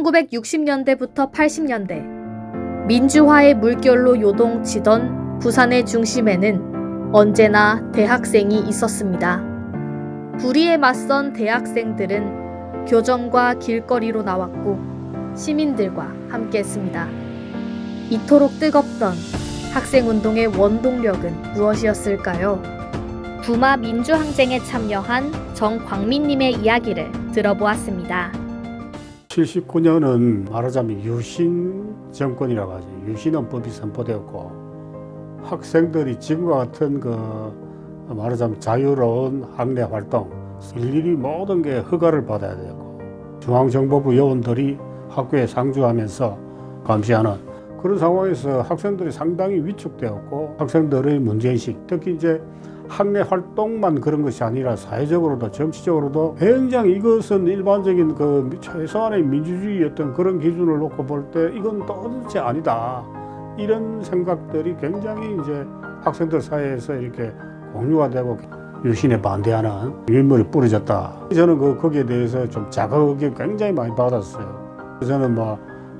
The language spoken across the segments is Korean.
1960년대부터 80년대 민주화의 물결로 요동치던 부산의 중심에는 언제나 대학생이 있었습니다. 불의에 맞선 대학생들은 교정과 길거리로 나왔고 시민들과 함께했습니다. 이토록 뜨겁던 학생운동의 원동력은 무엇이었을까요? 부마 민주항쟁에 참여한 정광민님의 이야기를 들어보았습니다. 79년은 말하자면 유신 정권이라고 하죠. 유신헌법이 선포되었고 학생들이 지금과 같은 말하자면 자유로운 학내 활동 일일이 모든 게 허가를 받아야 되고 중앙정보부 요원들이 학교에 상주하면서 감시하는 그런 상황에서 학생들이 상당히 위축되었고 학생들의 문제의식 특히 이제 학내 활동만 그런 것이 아니라 사회적으로도 정치적으로도 굉장히 이것은 일반적인 최소한의 민주주의였던 그런 기준을 놓고 볼 때 이건 도대체 아니다. 이런 생각들이 굉장히 이제 학생들 사이에서 이렇게 공유가 되고 유신에 반대하는 유인물이 뿌려졌다. 저는 거기에 대해서 좀 자극이 굉장히 많이 받았어요. 저는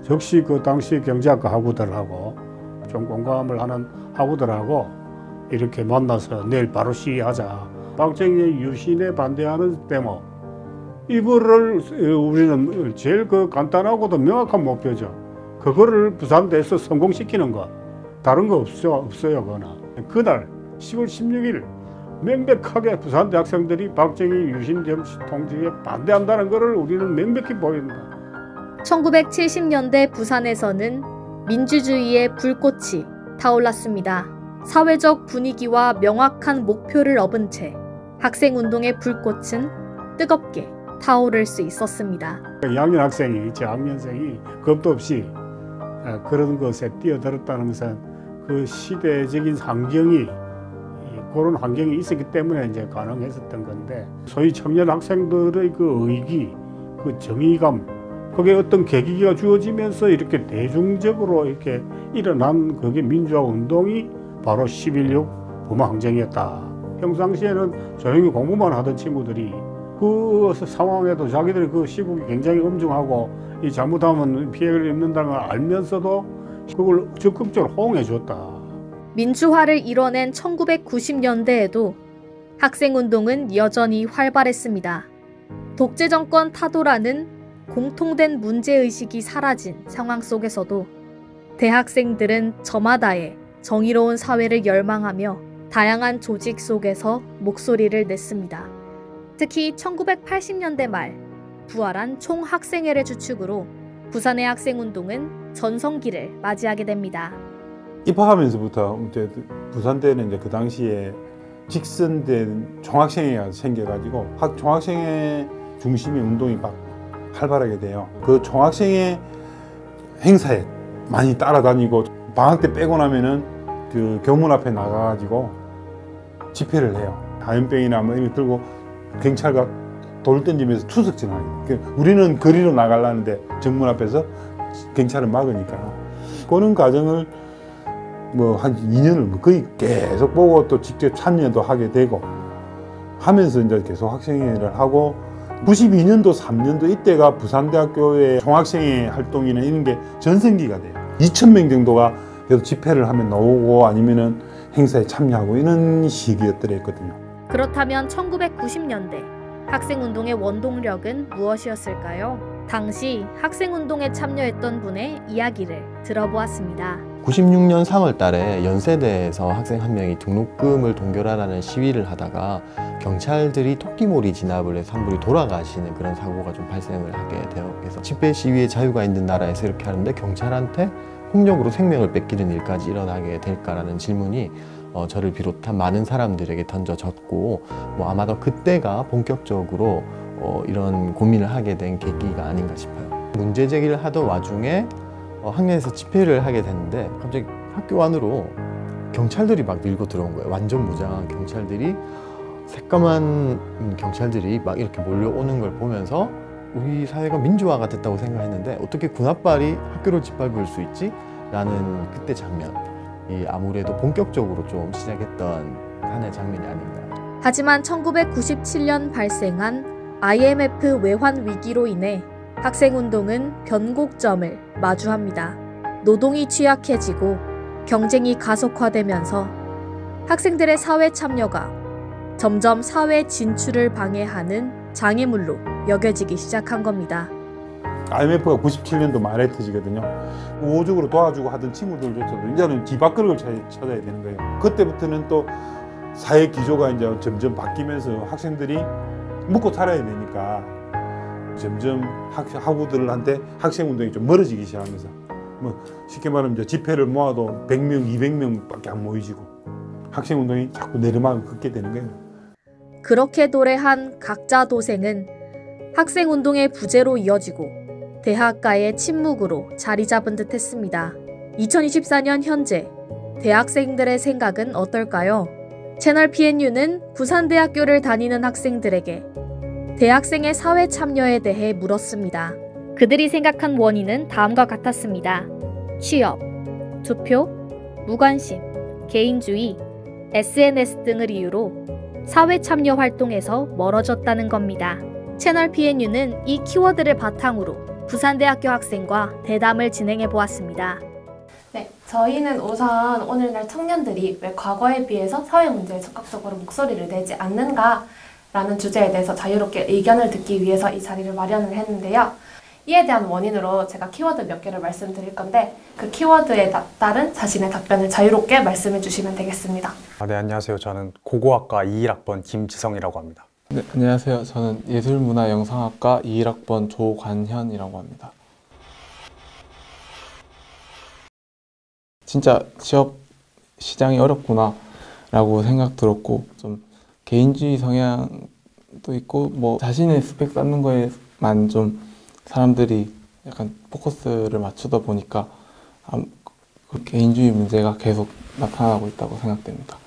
역시 그 당시 경제학과 학우들하고 좀 공감을 하는 학우들하고 이렇게 만나서 내일 바로 시위하자. 박정희의 유신에 반대하는 데모. 이거를 우리는 제일 간단하고도 명확한 목표죠. 그거를 부산대에서 성공시키는 것. 다른 거 없어요, 그거는. 그날 10월 16일 명백하게 부산 대학생들이 박정희 유신 정치 통치에 반대한다는 것을 우리는 명백히 보인다. 1970년대 부산에서는 민주주의의 불꽃이 타올랐습니다. 사회적 분위기와 명확한 목표를 업은 채 학생운동의 불꽃은 뜨겁게 타오를 수 있었습니다. 2학년 학생이, 재학년생이 겁도 없이 그런 것에 뛰어들었다는 것은 그 시대적인 환경이 그런 환경이 있었기 때문에 이제 가능했었던 건데 소위 청년 학생들의 그 의기, 그 정의감 그게 어떤 계기가 주어지면서 이렇게 대중적으로 이렇게 일어난 그게 민주화 운동이 바로 11.6 부마항쟁이었다. 평상시에는 조용히 공부만 하던 친구들이 그 상황에도 자기들의 그 시국이 굉장히 엄중하고 이 잘못하면 피해를 입는다는 걸 알면서도 그걸 적극적으로 호응해 줬다. 민주화를 이뤄낸 1990년대에도 학생운동은 여전히 활발했습니다. 독재정권 타도라는 공통된 문제의식이 사라진 상황 속에서도 대학생들은 저마다의 정의로운 사회를 열망하며 다양한 조직 속에서 목소리를 냈습니다. 특히 1980년대 말 부활한 총학생회를 주축으로 부산의 학생운동은 전성기를 맞이하게 됩니다. 입학하면서부터 이제 부산대는 이제 그 당시에 직선된 총학생회가 생겨가지고 총학생회 중심의 운동이 막 활발하게 돼요. 그 총학생회 행사에 많이 따라다니고 방학 때 빼고 나면은 그 교문 앞에 나가가지고 집회를 해요. 다연병이나 뭐 이런 거 들고 경찰과 돌 던지면서 투석 진화해요. 우리는 거리로 나가려는데 정문 앞에서 경찰을 막으니까 그런 과정을 한 2년을 거의 계속 보고 또 직접 참여도 하게 되고 하면서 이제 계속 학생회를 하고 92년도 3년도 이때가 부산대학교의 총학생회 활동이나 이런 게 전성기가 돼요. 2,000명 정도가 계속 집회를 하면 나오고 아니면은 행사에 참여하고 이런 시기였더랬거든요. 그렇다면 1990년대 학생운동의 원동력은 무엇이었을까요? 당시 학생운동에 참여했던 분의 이야기를 들어보았습니다. 96년 3월 달에 연세대에서 학생 한 명이 등록금을 동결하라는 시위를 하다가 경찰들이 토끼몰이 진압을 해서 한 분이 돌아가시는 그런 사고가 좀 발생을 하게 되어 그래서 집회 시위에 자유가 있는 나라에서 이렇게 하는데 경찰한테 폭력으로 생명을 뺏기는 일까지 일어나게 될까라는 질문이 저를 비롯한 많은 사람들에게 던져졌고 아마도 그때가 본격적으로 이런 고민을 하게 된 계기가 아닌가 싶어요. 문제 제기를 하던 와중에 학내에서 집회를 하게 됐는데 갑자기 학교 안으로 경찰들이 막 밀고 들어온 거예요. 완전 무장한 경찰들이 새까만 경찰들이 막 이렇게 몰려오는 걸 보면서 우리 사회가 민주화가 됐다고 생각했는데 어떻게 군홧발이 학교를 짓밟을 수 있지? 라는 그때 장면이 아무래도 본격적으로 좀 시작했던 하나의 장면이 아닌가. 하지만 1997년 발생한 IMF 외환 위기로 인해 학생운동은 변곡점을 마주합니다. 노동이 취약해지고 경쟁이 가속화되면서 학생들의 사회 참여가 점점 사회 진출을 방해하는 장애물로 여겨지기 시작한 겁니다. IMF가 97년도 말에 터지거든요. 우호적으로 도와주고 하던 친구들조차도 이제는 뒤바꾸는 걸 찾아야 되는 거예요. 그때부터는 또 사회 기조가 이제 점점 바뀌면서 학생들이 먹고 살아야 되니까 점점 학우들한테 학생운동이 좀 멀어지기 시작하면서 뭐 쉽게 말하면 이제 집회를 모아도 100명, 200명밖에 안 모이지고 학생운동이 자꾸 내리막을 긋게 되는 거예요. 그렇게 도래한 각자 도생은 학생운동의 부재로 이어지고 대학가의 침묵으로 자리 잡은 듯 했습니다. 2024년 현재 대학생들의 생각은 어떨까요? 채널 PNU는 부산대학교를 다니는 학생들에게 대학생의 사회 참여에 대해 물었습니다. 그들이 생각한 원인은 다음과 같았습니다. 취업, 투표, 무관심, 개인주의, SNS 등을 이유로 사회 참여 활동에서 멀어졌다는 겁니다. 채널 PNU는 이 키워드를 바탕으로 부산대학교 학생과 대담을 진행해 보았습니다. 네, 저희는 우선 오늘날 청년들이 왜 과거에 비해서 사회 문제에 적극적으로 목소리를 내지 않는가라는 주제에 대해서 자유롭게 의견을 듣기 위해서 이 자리를 마련을 했는데요. 이에 대한 원인으로 제가 키워드 몇 개를 말씀드릴 건데 그 키워드에 따른 자신의 답변을 자유롭게 말씀해 주시면 되겠습니다. 네, 안녕하세요. 저는 고고학과 21학번 김지성이라고 합니다. 네, 안녕하세요. 저는 예술문화영상학과 21학번 조관현이라고 합니다. 진짜 취업 시장이 어렵구나 라고 생각 들었고 좀 개인주의 성향도 있고 뭐 자신의 스펙 쌓는 거에만 좀 사람들이 약간 포커스를 맞추다 보니까 그 개인주의 문제가 계속 나타나고 있다고 생각됩니다.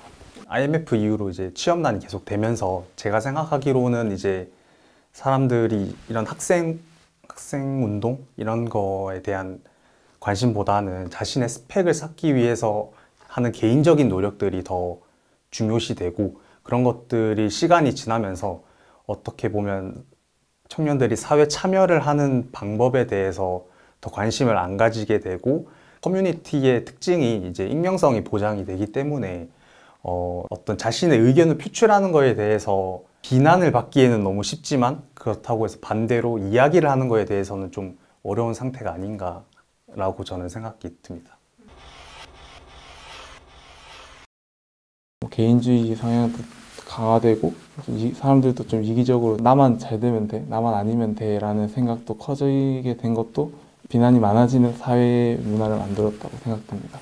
IMF 이후로 이제 취업난이 계속 되면서 제가 생각하기로는 이제 사람들이 이런 학생 운동 이런 거에 대한 관심보다는 자신의 스펙을 쌓기 위해서 하는 개인적인 노력들이 더 중요시되고 그런 것들이 시간이 지나면서 어떻게 보면 청년들이 사회 참여를 하는 방법에 대해서 더 관심을 안 가지게 되고 커뮤니티의 특징이 이제 익명성이 보장이 되기 때문에 어떤 자신의 의견을 표출하는 거에 대해서 비난을 받기에는 너무 쉽지만 그렇다고 해서 반대로 이야기를 하는 거에 대해서는 좀 어려운 상태가 아닌가라고 저는 생각이 듭니다. 개인주의 성향도 강화되고 사람들도 좀 이기적으로 나만 잘 되면 돼, 나만 아니면 돼 라는 생각도 커지게 된 것도 비난이 많아지는 사회 문화를 만들었다고 생각됩니다.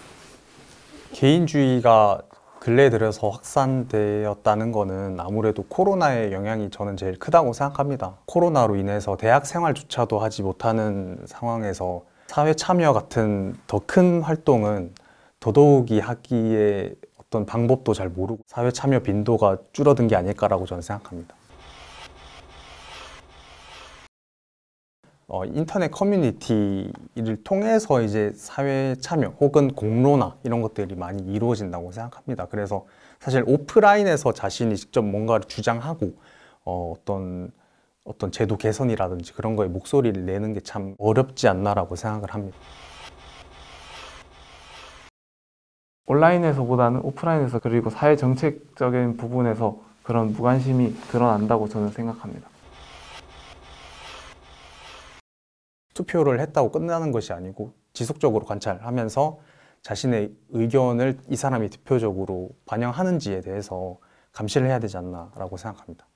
개인주의가 근래에 들어서 확산되었다는 거는 아무래도 코로나의 영향이 저는 제일 크다고 생각합니다. 코로나로 인해서 대학 생활조차도 하지 못하는 상황에서 사회 참여 같은 더 큰 활동은 더더욱이 하기에 어떤 방법도 잘 모르고 사회 참여 빈도가 줄어든 게 아닐까라고 저는 생각합니다. 인터넷 커뮤니티를 통해서 이제 사회 참여 혹은 공론화 이런 것들이 많이 이루어진다고 생각합니다. 그래서 사실 오프라인에서 자신이 직접 뭔가를 주장하고 어떤 제도 개선이라든지 그런 거에 목소리를 내는 게 참 어렵지 않나라고 생각을 합니다. 온라인에서보다는 오프라인에서 그리고 사회 정책적인 부분에서 그런 무관심이 드러난다고 저는 생각합니다. 투표를 했다고 끝나는 것이 아니고 지속적으로 관찰하면서 자신의 의견을 이 사람이 대표적으로 반영하는지에 대해서 감시를 해야 되지 않나라고 생각합니다.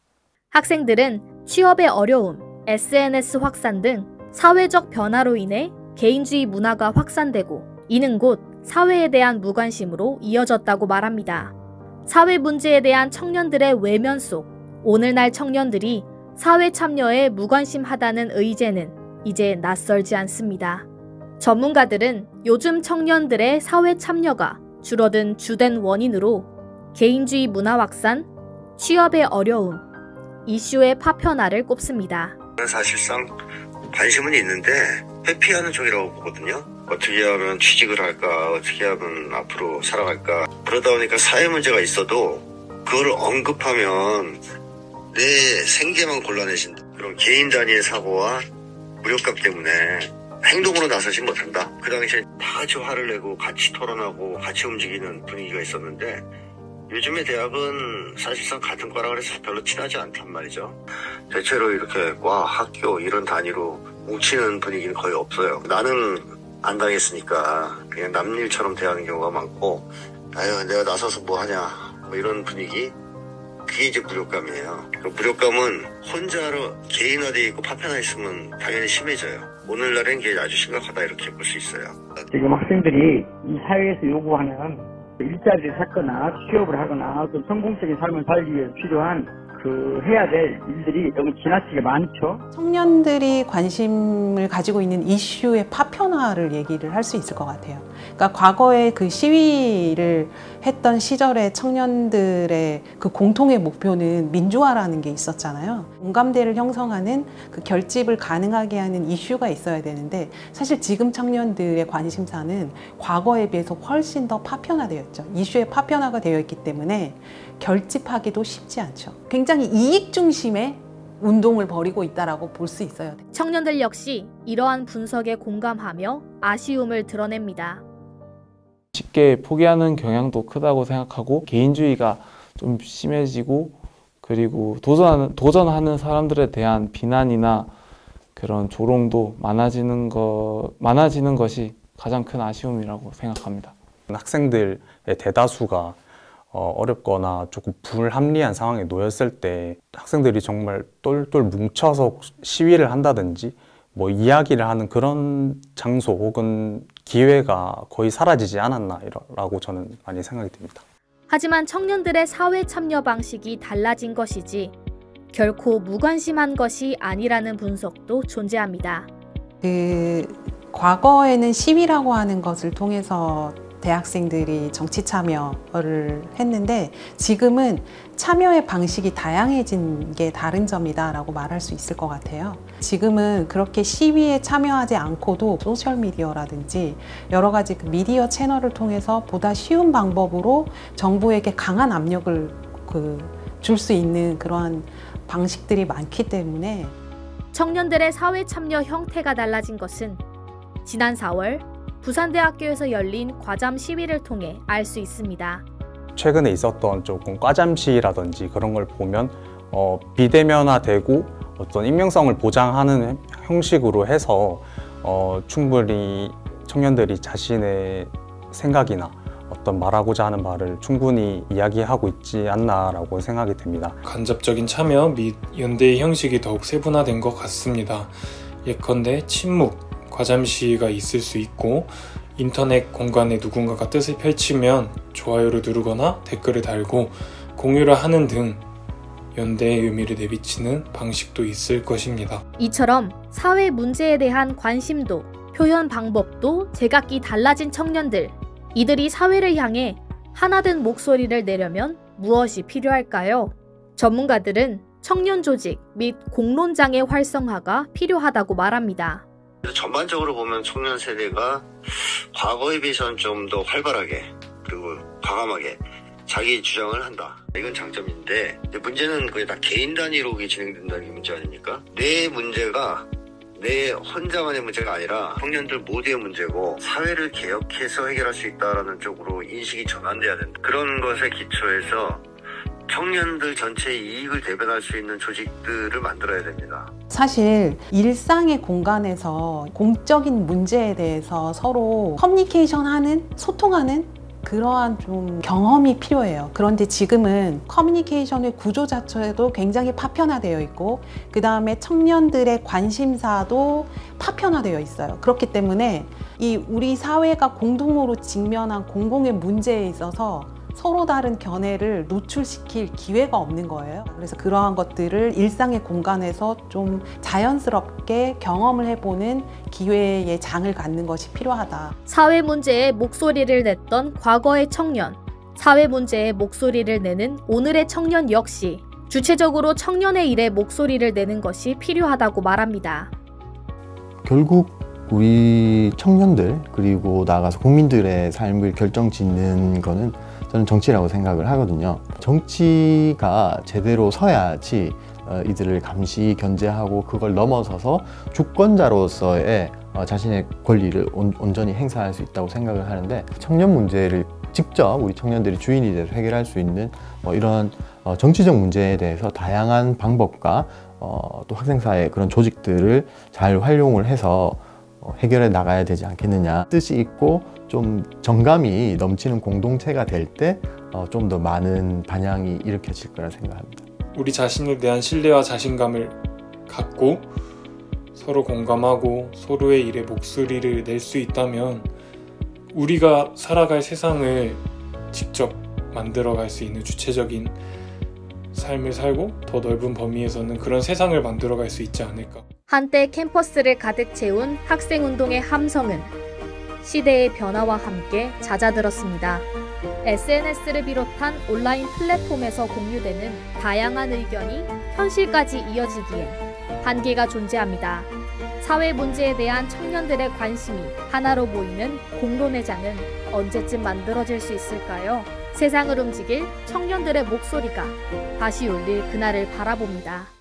학생들은 취업의 어려움, SNS 확산 등 사회적 변화로 인해 개인주의 문화가 확산되고 이는 곧 사회에 대한 무관심으로 이어졌다고 말합니다. 사회 문제에 대한 청년들의 외면 속 오늘날 청년들이 사회 참여에 무관심하다는 의제는 이제 낯설지 않습니다. 전문가들은 요즘 청년들의 사회 참여가 줄어든 주된 원인으로 개인주의 문화 확산, 취업의 어려움, 이슈의 파편화를 꼽습니다. 사실상 관심은 있는데 회피하는 쪽이라고 보거든요. 어떻게 하면 취직을 할까, 어떻게 하면 앞으로 살아갈까. 그러다 보니까 사회 문제가 있어도 그걸 언급하면 내 생계만 곤란해진다. 그런 개인 단위의 사고와 무력감 때문에 행동으로 나서지 못한다. 그 당시에 다 같이 화를 내고 같이 토론하고 같이 움직이는 분위기가 있었는데 요즘의 대학은 사실상 같은 과라 그래서 별로 친하지 않단 말이죠. 대체로 이렇게 과, 학교 이런 단위로 뭉치는 분위기는 거의 없어요. 나는 안 당했으니까 그냥 남일처럼 대하는 경우가 많고 아유 내가 나서서 뭐 하냐 뭐 이런 분위기. 그게 이제 무력감이에요. 그 무력감은 혼자로 개인화되어 있고 파편화 있으면 당연히 심해져요. 오늘날엔 그게 아주 심각하다 이렇게 볼 수 있어요. 지금 학생들이 이 사회에서 요구하는 일자리를 찾거나 취업을 하거나 어떤 성공적인 삶을 살기 위해서 필요한 해야 될 일들이 너무 지나치게 많죠. 청년들이 관심을 가지고 있는 이슈의 파편화를 얘기를 할 수 있을 것 같아요. 그러니까 과거에 그 시위를 했던 시절의 청년들의 그 공통의 목표는 민주화라는 게 있었잖아요. 공감대를 형성하는 그 결집을 가능하게 하는 이슈가 있어야 되는데 사실 지금 청년들의 관심사는 과거에 비해서 훨씬 더 파편화되어 있죠. 이슈의 파편화가 되어 있기 때문에 결집하기도 쉽지 않죠. 굉장히 이익 중심의 운동을 벌이고 있다라고 볼 수 있어요. 청년들 역시 이러한 분석에 공감하며 아쉬움을 드러냅니다. 쉽게 포기하는 경향도 크다고 생각하고 개인주의가 좀 심해지고 그리고 도전하는 사람들에 대한 비난이나 그런 조롱도 많아지는 것이 가장 큰 아쉬움이라고 생각합니다. 학생들의 대다수가 어렵거나 조금 불합리한 상황에 놓였을 때 학생들이 정말 똘똘 뭉쳐서 시위를 한다든지 뭐 이야기를 하는 그런 장소 혹은 기회가 거의 사라지지 않았나라고 저는 많이 생각이 듭니다. 하지만 청년들의 사회 참여 방식이 달라진 것이지 결코 무관심한 것이 아니라는 분석도 존재합니다. 과거에는 시위라고 하는 것을 통해서 대학생들이 정치 참여를 했는데 지금은 참여의 방식이 다양해진 게 다른 점이다라고 말할 수 있을 것 같아요. 지금은 그렇게 시위에 참여하지 않고도 소셜미디어라든지 여러 가지 그 미디어 채널을 통해서 보다 쉬운 방법으로 정부에게 강한 압력을 줄 수 있는 그러한 방식들이 많기 때문에 청년들의 사회 참여 형태가 달라진 것은 지난 4월 부산대학교에서 열린 과잠 시위를 통해 알 수 있습니다. 최근에 있었던 조금 과잠 시위라든지 그런 걸 보면 비대면화되고 어떤 익명성을 보장하는 형식으로 해서 충분히 청년들이 자신의 생각이나 어떤 말하고자 하는 말을 충분히 이야기하고 있지 않나라고 생각이 됩니다. 간접적인 참여 및 연대의 형식이 더욱 세분화된 것 같습니다. 예컨대 침묵, 과잠 시위가 있을 수 있고 인터넷 공간에 누군가가 뜻을 펼치면 좋아요를 누르거나 댓글을 달고 공유를 하는 등 연대의 의미를 내비치는 방식도 있을 것입니다. 이처럼 사회 문제에 대한 관심도 표현 방법도 제각기 달라진 청년들, 이들이 사회를 향해 하나된 목소리를 내려면 무엇이 필요할까요? 전문가들은 청년 조직 및 공론장의 활성화가 필요하다고 말합니다. 전반적으로 보면 청년 세대가 과거에 비해서는 좀 더 활발하게 그리고 과감하게 자기 주장을 한다. 이건 장점인데 문제는 그게 다 개인 단위로 진행된다는 게 문제 아닙니까? 내 문제가 내 혼자만의 문제가 아니라 청년들 모두의 문제고 사회를 개혁해서 해결할 수 있다는 쪽으로 인식이 전환돼야 된다. 그런 것에 기초해서 청년들 전체의 이익을 대변할 수 있는 조직들을 만들어야 됩니다. 사실 일상의 공간에서 공적인 문제에 대해서 서로 커뮤니케이션하는, 소통하는 그러한 좀 경험이 필요해요. 그런데 지금은 커뮤니케이션의 구조 자체도 굉장히 파편화되어 있고 그 다음에 청년들의 관심사도 파편화되어 있어요. 그렇기 때문에 이 우리 사회가 공동으로 직면한 공공의 문제에 있어서 서로 다른 견해를 노출시킬 기회가 없는 거예요. 그래서 그러한 것들을 일상의 공간에서 좀 자연스럽게 경험을 해보는 기회의 장을 갖는 것이 필요하다. 사회 문제에 목소리를 냈던 과거의 청년, 사회 문제에 목소리를 내는 오늘의 청년 역시 주체적으로 청년의 일에 목소리를 내는 것이 필요하다고 말합니다. 결국 우리 청년들 그리고 나아가서 국민들의 삶을 결정짓는 거는 저는 정치라고 생각을 하거든요. 정치가 제대로 서야지 이들을 감시 견제하고 그걸 넘어서서 주권자로서의 자신의 권리를 온전히 행사할 수 있다고 생각을 하는데, 청년 문제를 직접 우리 청년들이 주인이 돼서 해결할 수 있는 이런 정치적 문제에 대해서 다양한 방법과 또 학생사의 그런 조직들을 잘 활용을 해서 해결해 나가야 되지 않겠느냐. 뜻이 있고 좀 정감이 넘치는 공동체가 될 때 좀 더 많은 반향이 일으켜질 거라 생각합니다. 우리 자신에 대한 신뢰와 자신감을 갖고 서로 공감하고 서로의 일에 목소리를 낼 수 있다면 우리가 살아갈 세상을 직접 만들어갈 수 있는 주체적인 삶을 살고 더 넓은 범위에서는 그런 세상을 만들어갈 수 있지 않을까. 한때 캠퍼스를 가득 채운 학생운동의 함성은 시대의 변화와 함께 잦아들었습니다. SNS를 비롯한 온라인 플랫폼에서 공유되는 다양한 의견이 현실까지 이어지기엔 한계가 존재합니다. 사회 문제에 대한 청년들의 관심이 하나로 모이는 공론의 장은 언제쯤 만들어질 수 있을까요? 세상을 움직일 청년들의 목소리가 다시 울릴 그날을 바라봅니다.